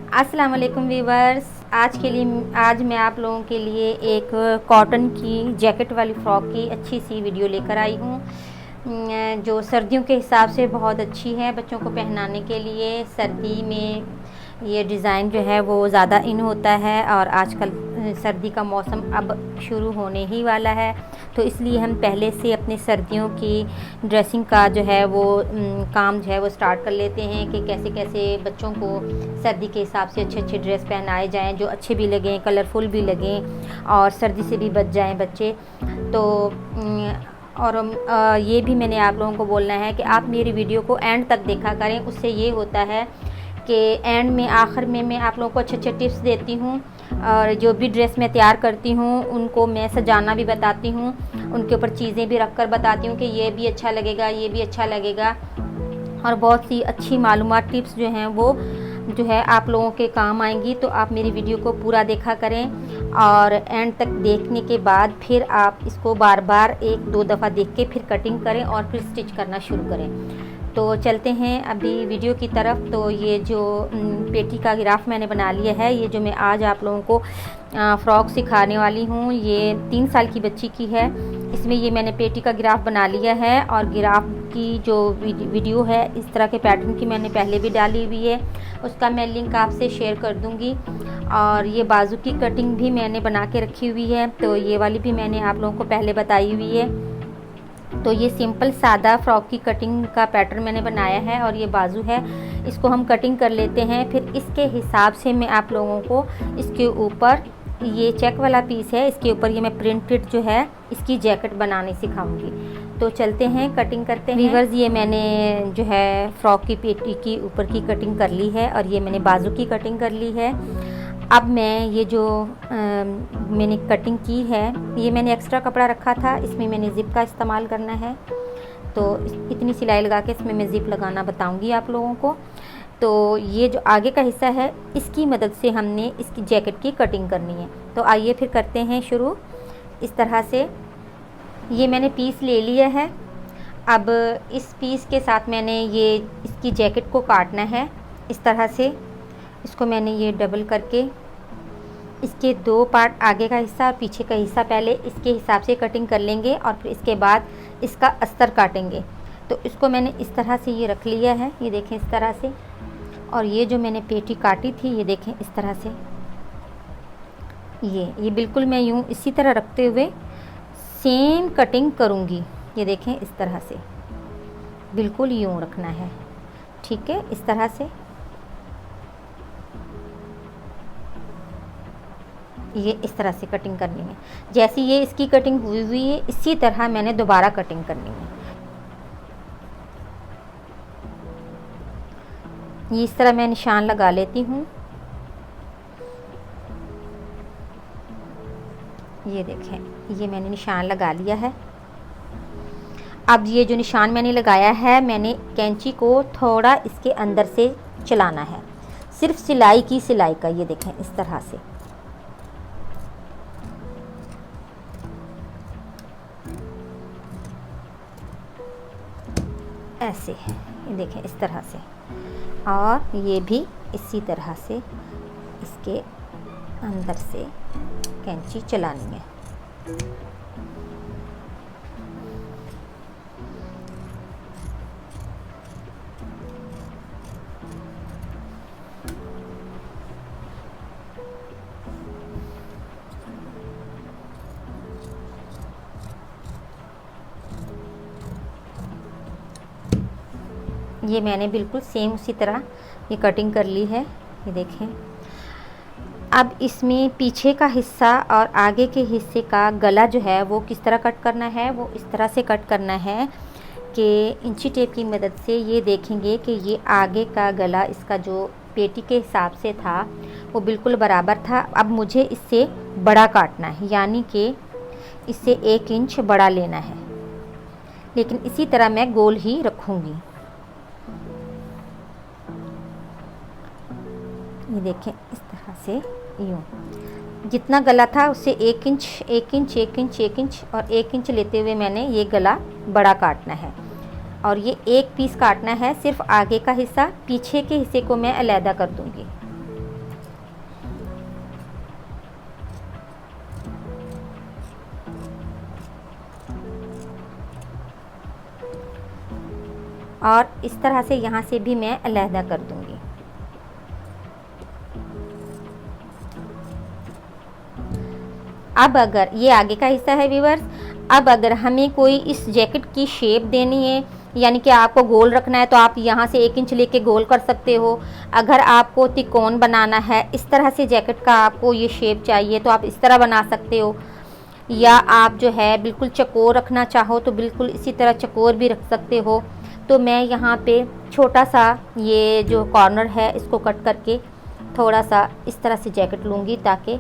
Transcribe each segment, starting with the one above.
अस्सलाम वालेकुम वीवर्स। आज मैं आप लोगों के लिए एक कॉटन की जैकेट वाली फ़्रॉक की अच्छी सी वीडियो लेकर आई हूँ, जो सर्दियों के हिसाब से बहुत अच्छी है बच्चों को पहनाने के लिए। सर्दी में ये डिज़ाइन जो है वो ज़्यादा इन होता है और आजकल सर्दी का मौसम अब शुरू होने ही वाला है, तो इसलिए हम पहले से अपने सर्दियों की ड्रेसिंग का जो है वो काम जो है वो स्टार्ट कर लेते हैं कि कैसे कैसे बच्चों को सर्दी के हिसाब से अच्छे अच्छे ड्रेस पहनाए जाएं, जो अच्छे भी लगें, कलरफुल भी लगें और सर्दी से भी बच जाएं बच्चे। तो ये भी मैंने आप लोगों को बोलना है कि आप मेरी वीडियो को एंड तक देखा करें। उससे ये होता है कि एंड में आखिर में मैं आप लोगों को अच्छे अच्छे टिप्स देती हूँ और जो भी ड्रेस मैं तैयार करती हूँ उनको मैं सजाना भी बताती हूँ, उनके ऊपर चीज़ें भी रख कर बताती हूँ कि ये भी अच्छा लगेगा, ये भी अच्छा लगेगा, और बहुत सी अच्छी मालूमात टिप्स जो हैं वो जो है आप लोगों के काम आएंगी। तो आप मेरी वीडियो को पूरा देखा करें और एंड तक देखने के बाद फिर आप इसको बार बार 1-2 दफ़ा देख के फिर कटिंग करें और फिर स्टिच करना शुरू करें। तो चलते हैं अभी वीडियो की तरफ। तो ये जो पेटी का गिराफ मैंने बना लिया है, ये जो मैं आज आप लोगों को फ़्रॉक सिखाने वाली हूँ, ये 3 साल की बच्ची की है। इसमें ये मैंने पेटी का गिराफ बना लिया है और गिराफ की जो वीडियो है इस तरह के पैटर्न की मैंने पहले भी डाली हुई है, उसका मैं लिंक आपसे शेयर कर दूँगी। और ये बाजू की कटिंग भी मैंने बना के रखी हुई है, तो ये वाली भी मैंने आप लोगों को पहले बताई हुई है। तो ये सिंपल सादा फ्रॉक की कटिंग का पैटर्न मैंने बनाया है और ये बाजू है, इसको हम कटिंग कर लेते हैं। फिर इसके हिसाब से मैं आप लोगों को इसके ऊपर ये चेक वाला पीस है, इसके ऊपर ये मैं प्रिंटेड जो है इसकी जैकेट बनाने सिखाऊंगी। तो चलते हैं कटिंग करते हैं वीवर्स। ये मैंने जो है फ्रॉक की पेटी की ऊपर की कटिंग कर ली है और ये मैंने बाजू की कटिंग कर ली है। अब मैं ये जो मैंने कटिंग की है, ये मैंने एक्स्ट्रा कपड़ा रखा था, इसमें मैंने ज़िप का इस्तेमाल करना है। तो इतनी सिलाई लगा के इसमें मैं ज़िप लगाना बताऊंगी आप लोगों को। तो ये जो आगे का हिस्सा है इसकी मदद से हमने इसकी जैकेट की कटिंग करनी है। तो आइए फिर करते हैं शुरू। इस तरह से ये मैंने पीस ले लिया है। अब इस पीस के साथ मैंने ये इसकी जैकेट को काटना है। इस तरह से इसको मैंने ये डबल करके इसके 2 पार्ट, आगे का हिस्सा और पीछे का हिस्सा, पहले इसके हिसाब से कटिंग कर लेंगे और फिर इसके बाद इसका अस्तर काटेंगे। तो इसको मैंने इस तरह से ये रख लिया है, ये देखें इस तरह से। और ये जो मैंने पेटी काटी थी ये देखें इस तरह से, ये बिल्कुल मैं यूँ इसी तरह रखते हुए सेम कटिंग करूँगी। ये देखें इस तरह से बिल्कुल यूँ रखना है, ठीक है। इस तरह से ये इस तरह से कटिंग करनी है। जैसी ये इसकी कटिंग हुई हुई है इसी तरह मैंने दोबारा कटिंग करनी है। ये इस तरह मैं निशान लगा लेती हूँ। ये देखें ये मैंने निशान लगा लिया है। अब ये जो निशान मैंने लगाया है, मैंने कैंची को थोड़ा इसके अंदर से चलाना है, सिर्फ सिलाई की सिलाई का। ये देखें इस तरह से ऐसे, ये देखें इस तरह से, और ये भी इसी तरह से इसके अंदर से कैंची चलानी है। ये मैंने बिल्कुल सेम उसी तरह ये कटिंग कर ली है, ये देखें। अब इसमें पीछे का हिस्सा और आगे के हिस्से का गला जो है वो किस तरह कट करना है, वो इस तरह से कट करना है कि इंची टेप की मदद से ये देखेंगे कि ये आगे का गला इसका जो पेटी के हिसाब से था वो बिल्कुल बराबर था। अब मुझे इससे बड़ा काटना है, यानी कि इससे 1 इंच बड़ा लेना है, लेकिन इसी तरह मैं गोल ही रखूँगी। ये देखें इस तरह से यूँ, जितना गला था उससे 1 इंच 1 इंच 1 इंच 1 इंच और 1 इंच लेते हुए मैंने ये गला बड़ा काटना है। और ये एक पीस काटना है, सिर्फ आगे का हिस्सा, पीछे के हिस्से को मैं अलहदा कर दूंगी। और इस तरह से यहाँ से भी मैं अलहदा कर दूँगी। अब अगर ये आगे का हिस्सा है व्यूअर्स, अब अगर हमें कोई इस जैकेट की शेप देनी है, यानी कि आपको गोल रखना है, तो आप यहाँ से 1 इंच लेके गोल कर सकते हो। अगर आपको त्रिकोण बनाना है, इस तरह से जैकेट का आपको ये शेप चाहिए तो आप इस तरह बना सकते हो, या आप जो है बिल्कुल चकोर रखना चाहो तो बिल्कुल इसी तरह चकोर भी रख सकते हो। तो मैं यहाँ पे छोटा सा ये जो कॉर्नर है इसको कट करके थोड़ा सा इस तरह से जैकेट लूँगी ताकि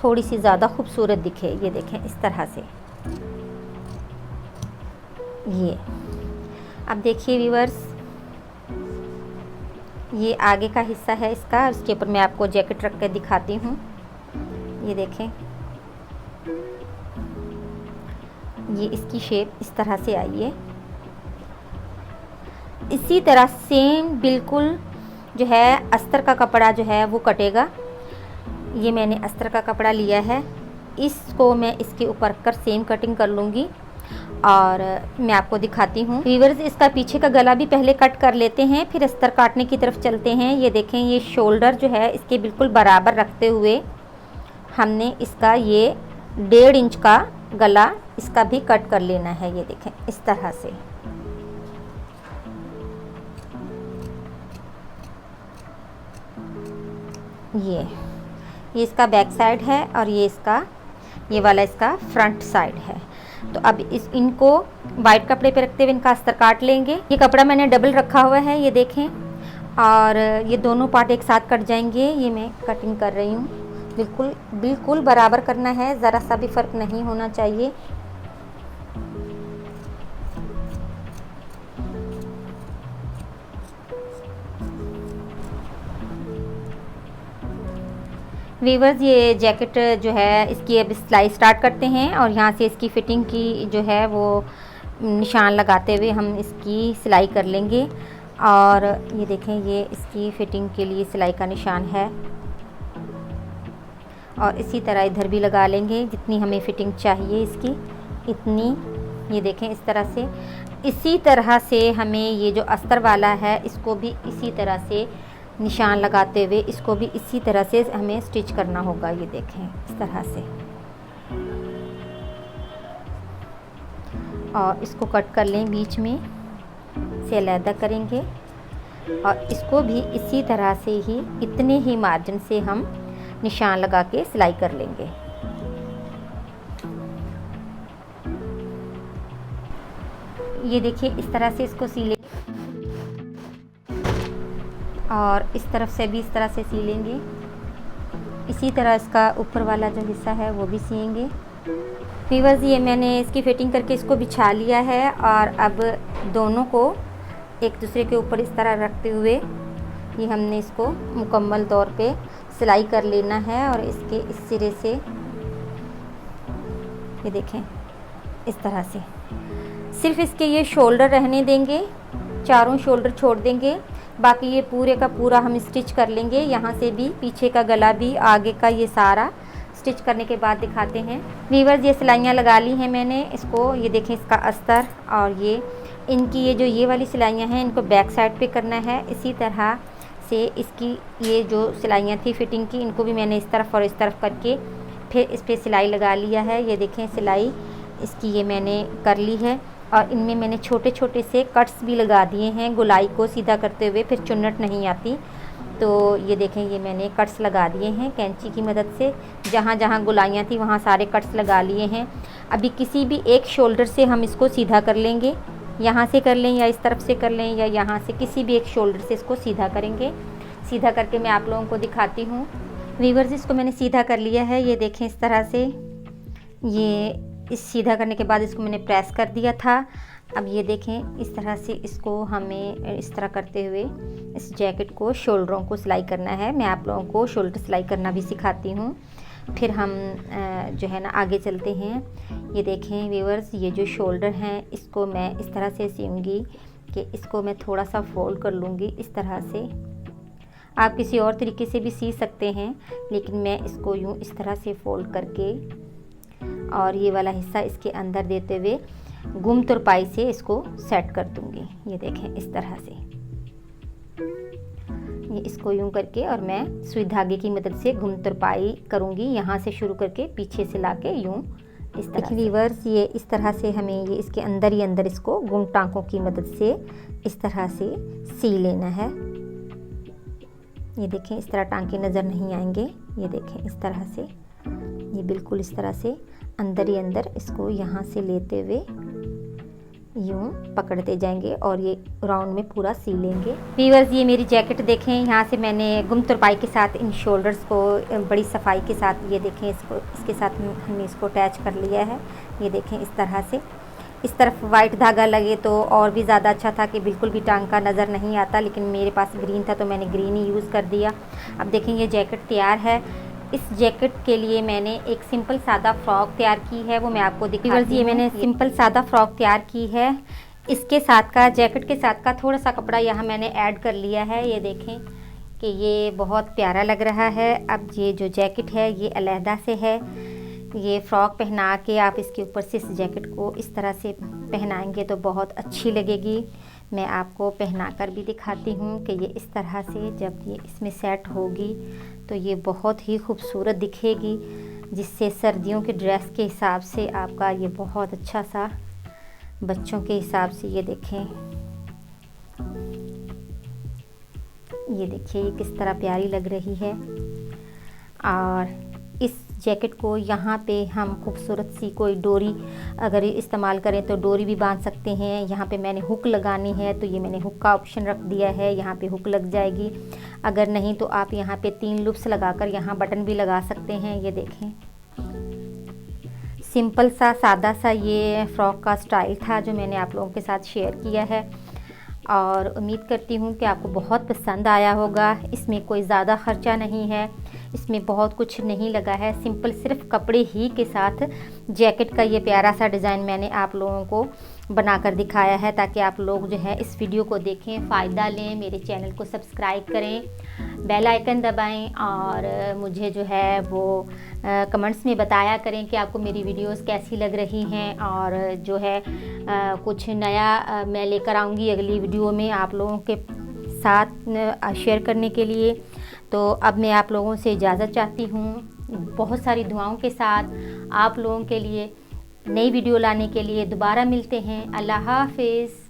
थोड़ी सी ज़्यादा खूबसूरत दिखे। ये देखें इस तरह से। ये अब देखिए व्यूअर्स, ये आगे का हिस्सा है इसका, इसके ऊपर मैं आपको जैकेट रख कर दिखाती हूँ। ये देखें, ये इसकी शेप इस तरह से आई है। इसी तरह सेम बिल्कुल जो है अस्तर का कपड़ा जो है वो कटेगा। ये मैंने अस्तर का कपड़ा लिया है, इसको मैं इसके ऊपर कर सेम कटिंग कर लूँगी और मैं आपको दिखाती हूँ। व्यूअर्स, इसका पीछे का गला भी पहले कट कर लेते हैं, फिर अस्तर काटने की तरफ चलते हैं। ये देखें, ये शोल्डर जो है इसके बिल्कुल बराबर रखते हुए हमने इसका ये 1.5 इंच का गला इसका भी कट कर लेना है। ये देखें इस तरह से। ये इसका बैक साइड है और ये वाला इसका फ्रंट साइड है। तो अब इनको वाइट कपड़े पे रखते हुए इनका अस्तर काट लेंगे। ये कपड़ा मैंने डबल रखा हुआ है, ये देखें, और ये दोनों पार्ट एक साथ कट जाएंगे। ये मैं कटिंग कर रही हूँ, बिल्कुल बराबर करना है, ज़रा सा भी फ़र्क नहीं होना चाहिए। वीवर्स, ये जैकेट जो है इसकी अब सिलाई स्टार्ट करते हैं और यहाँ से इसकी फ़िटिंग की जो है वो निशान लगाते हुए हम इसकी सिलाई कर लेंगे। और ये देखें, ये इसकी फ़िटिंग के लिए सिलाई का निशान है और इसी तरह इधर भी लगा लेंगे जितनी हमें फ़िटिंग चाहिए इसकी इतनी। ये देखें इस तरह से। इसी तरह से हमें ये जो अस्तर वाला है इसको भी इसी तरह से निशान लगाते हुए इसको भी इसी तरह से हमें स्टिच करना होगा। ये देखें इस तरह से, और इसको कट कर लें, बीच में से अलहदा करेंगे और इसको भी इसी तरह से ही इतने ही मार्जिन से हम निशान लगा के सिलाई कर लेंगे। ये देखिए इस तरह से इसको सी लेंगे और इस तरफ से भी इस तरह से सी लेंगे। इसी तरह इसका ऊपर वाला जो हिस्सा है वो भी सिएंगे। व्यूअर्स, ये मैंने इसकी फ़िटिंग करके इसको बिछा लिया है और अब दोनों को एक दूसरे के ऊपर इस तरह रखते हुए ये हमने इसको मुकम्मल तौर पे सिलाई कर लेना है। और इसके इस सिरे से ये देखें इस तरह से सिर्फ इसके ये शोल्डर रहने देंगे, चारों शोल्डर छोड़ देंगे, बाकी ये पूरे का पूरा हम स्टिच कर लेंगे। यहाँ से भी, पीछे का गला भी, आगे का ये सारा स्टिच करने के बाद दिखाते हैं। व्यूअर्स, ये सिलाइयाँ लगा ली हैं मैंने इसको। ये देखें इसका अस्तर और ये इनकी ये वाली सिलाइयाँ हैं इनको बैक साइड पे करना है। इसी तरह से इसकी ये जो सिलाइयाँ थी फ़िटिंग की, इनको भी मैंने इस तरफ और इस तरफ करके फिर इस पर सिलाई लगा लिया है। ये देखें सिलाई इसकी ये मैंने कर ली है और इनमें मैंने छोटे छोटे से कट्स भी लगा दिए हैं गोलाई को सीधा करते हुए, फिर चुन्नट नहीं आती। तो ये देखें ये मैंने कट्स लगा दिए हैं कैंची की मदद से। जहाँ जहाँ गोलाइयाँ थी वहाँ सारे कट्स लगा लिए हैं। अभी किसी भी एक शोल्डर से हम इसको सीधा कर लेंगे, यहाँ से कर लें या इस तरफ से कर लें या यहाँ से, किसी भी एक शोल्डर से इसको सीधा करेंगे। सीधा करके मैं आप लोगों को दिखाती हूँ। व्यूअर्स, इसको मैंने सीधा कर लिया है। ये देखें इस तरह से, ये इस सीधा करने के बाद इसको मैंने प्रेस कर दिया था। अब ये देखें इस तरह से इसको हमें इस तरह करते हुए इस जैकेट को शोल्डरों को सिलाई करना है। मैं आप लोगों को शोल्डर सिलाई करना भी सिखाती हूँ। फिर हम जो है ना आगे चलते हैं। ये देखें व्यूअर्स, ये जो शोल्डर हैं इसको मैं इस तरह से सीऊँगी कि इसको मैं थोड़ा सा फोल्ड कर लूँगी इस तरह से। आप किसी और तरीके से भी सी सकते हैं, लेकिन मैं इसको यूँ इस तरह से फोल्ड करके और ये वाला हिस्सा इसके अंदर देते हुए गुम तुरपाई से इसको सेट कर दूँगी। ये देखें इस तरह से, ये इसको यूं करके और मैं सुई धागे की मदद से गुम तुरपाई करूँगी, यहाँ से शुरू करके पीछे से लाके यूं इस तरह। वीवर्स ये इस तरह से हमें ये इसके अंदर ही अंदर इसको गुम टांकों की मदद से इस तरह से सी लेना है। ये देखें इस तरह टांके नज़र नहीं आएंगे। ये देखें इस तरह से, ये बिल्कुल इस तरह से अंदर ही अंदर इसको यहाँ से लेते हुए यूं पकड़ते जाएंगे और ये राउंड में पूरा सी लेंगे। वीवर्स ये मेरी जैकेट देखें, यहाँ से मैंने गुम तुरपाई के साथ इन शोल्डर्स को बड़ी सफाई के साथ ये देखें इसको इसके साथ हमने इसको अटैच कर लिया है। ये देखें इस तरह से, इस तरफ वाइट धागा लगे तो और भी ज़्यादा अच्छा था कि बिल्कुल भी टांका नज़र नहीं आता, लेकिन मेरे पास ग्रीन था तो मैंने ग्रीन ही यूज़ कर दिया। अब देखें ये जैकेट तैयार है। इस जैकेट के लिए मैंने एक सिंपल सादा फ्रॉक तैयार की है, वो मैं आपको दिखाती हूँ। ये मैंने सिंपल सादा फ्रॉक तैयार की है। इसके साथ का, जैकेट के साथ का थोड़ा सा कपड़ा यहाँ मैंने ऐड कर लिया है। ये देखें कि ये बहुत प्यारा लग रहा है। अब ये जो जैकेट है ये अलहदा से है। ये फ़्रॉक पहना के आप इसके ऊपर से इस जैकेट को इस तरह से पहनाएंगे तो बहुत अच्छी लगेगी। मैं आपको पहना कर भी दिखाती हूँ कि ये इस तरह से जब ये इसमें सेट होगी तो ये बहुत ही खूबसूरत दिखेगी, जिससे सर्दियों के ड्रेस के हिसाब से आपका ये बहुत अच्छा सा, बच्चों के हिसाब से ये देखें, ये देखिए ये किस तरह प्यारी लग रही है। और इस जैकेट को यहाँ पे हम खूबसूरत सी कोई डोरी अगर इस्तेमाल करें तो डोरी भी बांध सकते हैं। यहाँ पे मैंने हुक लगानी है तो ये मैंने हुक का ऑप्शन रख दिया है, यहाँ पे हुक लग जाएगी। अगर नहीं तो आप यहाँ पे 3 लूप्स लगाकर यहाँ बटन भी लगा सकते हैं। ये देखें सिंपल सा सादा सा ये फ्रॉक का स्टाइल था जो मैंने आप लोगों के साथ शेयर किया है, और उम्मीद करती हूँ कि आपको बहुत पसंद आया होगा। इसमें कोई ज़्यादा ख़र्चा नहीं है, इसमें बहुत कुछ नहीं लगा है, सिंपल सिर्फ कपड़े ही के साथ जैकेट का ये प्यारा सा डिज़ाइन मैंने आप लोगों को बनाकर दिखाया है, ताकि आप लोग जो है इस वीडियो को देखें, फ़ायदा लें। मेरे चैनल को सब्सक्राइब करें, बेल आइकन दबाएं और मुझे जो है वो कमेंट्स में बताया करें कि आपको मेरी वीडियोस कैसी लग रही हैं। और जो है कुछ नया मैं लेकर आऊँगी अगली वीडियो में आप लोगों के साथ शेयर करने के लिए। तो अब मैं आप लोगों से इजाज़त चाहती हूँ, बहुत सारी दुआओं के साथ आप लोगों के लिए नई वीडियो लाने के लिए। दोबारा मिलते हैं। अल्लाह हाफ़िज़।